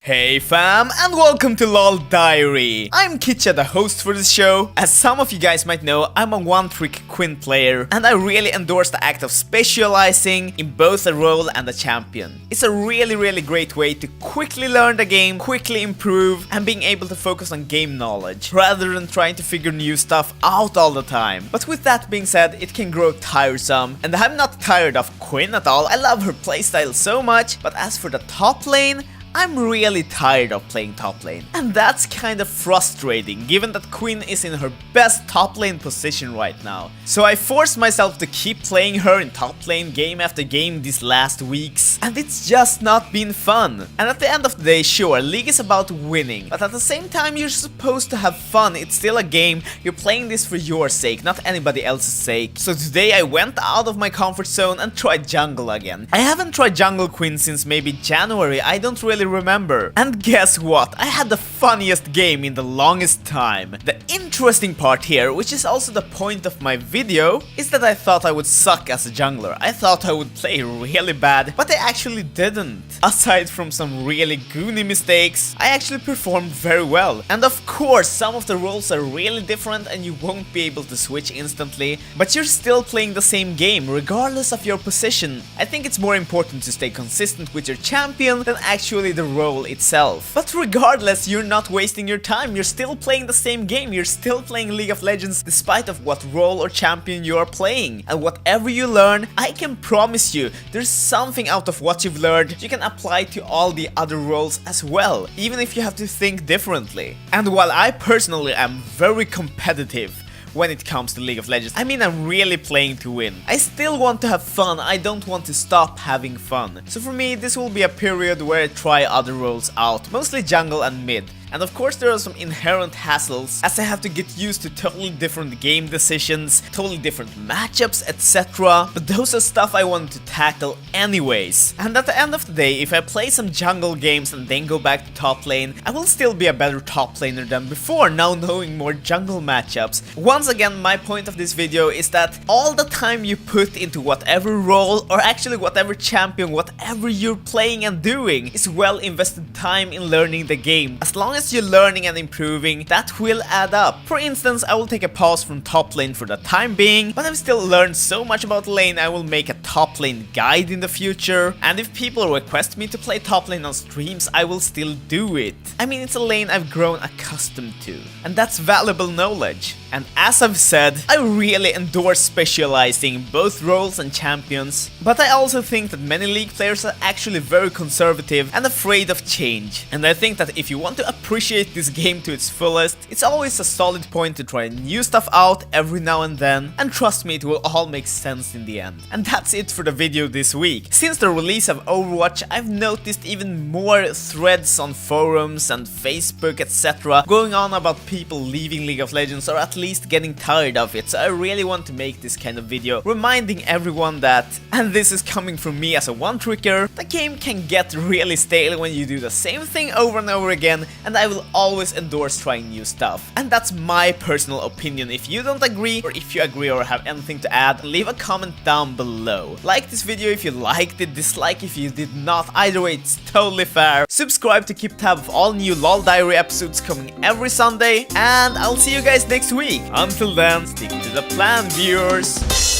Hey fam, and welcome to LoL Diary. I'm Kitcha, the host for this show. As some of you guys might know, I'm a one-trick Quinn player, and I really endorse the act of specializing in both a role and a champion. It's a really great way to quickly learn the game, quickly improve, and being able to focus on game knowledge, rather than trying to figure new stuff out all the time. But with that being said, it can grow tiresome, and I'm not tired of Quinn at all. I love her playstyle so much, but as for the top lane, I'm really tired of playing top lane, and that's kind of frustrating given that Quinn is in her best top lane position right now. So I forced myself to keep playing her in top lane game after game these last weeks, and it's just not been fun. And at the end of the day, sure, League is about winning, but at the same time you're supposed to have fun. It's still a game, you're playing this for your sake, not anybody else's sake. So today I went out of my comfort zone and tried jungle again. I haven't tried jungle Quinn since maybe January, I don't really remember. And guess what? I had the funniest game in the longest time. The interesting part here, which is also the point of my video, is that I thought I would suck as a jungler. I thought I would play really bad, but I actually didn't. Aside from some really goony mistakes, I actually performed very well. And of course, some of the roles are really different and you won't be able to switch instantly, but you're still playing the same game regardless of your position. I think it's more important to stay consistent with your champion than actually the role itself. But regardless, you're not wasting your time, you're still playing the same game, you're still playing League of Legends despite of what role or champion you are playing. And whatever you learn, I can promise you, there's something out of what you've learned you can apply to all the other roles as well, even if you have to think differently. And while I personally am very competitive when it comes to League of Legends, I mean, I'm really playing to win. I still want to have fun, I don't want to stop having fun. So for me, this will be a period where I try other roles out, mostly jungle and mid. And of course there are some inherent hassles, as I have to get used to totally different game decisions, totally different matchups, etc. But those are stuff I wanted to tackle anyways. And at the end of the day, if I play some jungle games and then go back to top lane, I will still be a better top laner than before, now knowing more jungle matchups. Once again, my point of this video is that all the time you put into whatever role, or actually whatever champion, whatever you're playing and doing, is well invested time in learning the game. As long as you're learning and improving, that will add up. For instance, I will take a pause from top lane for the time being, but I've still learned so much about lane, I will make a top lane guide in the future. And if people request me to play top lane on streams, I will still do it. I mean, it's a lane I've grown accustomed to, and that's valuable knowledge. And as I've said, I really endorse specializing both roles and champions, but I also think that many League players are actually very conservative and afraid of change. And I think that if you want to appreciate this game to its fullest, it's always a solid point to try new stuff out every now and then, and trust me, it will all make sense in the end. And that's it for the video this week. Since the release of Overwatch, I've noticed even more threads on forums and Facebook, etc. going on about people leaving League of Legends, or at least getting tired of it. So I really want to make this kind of video reminding everyone that, and this is coming from me as a one-tricker, the game can get really stale when you do the same thing over and over again, and I will always endorse trying new stuff. And that's my personal opinion. If you don't agree, or if you agree or have anything to add, leave a comment down below. Like this video if you liked it, dislike if you did not, either way it's totally fair. Subscribe to keep tab of all new LoL Diary episodes coming every Sunday, and I'll see you guys next week. Until then, stick to the plan, viewers!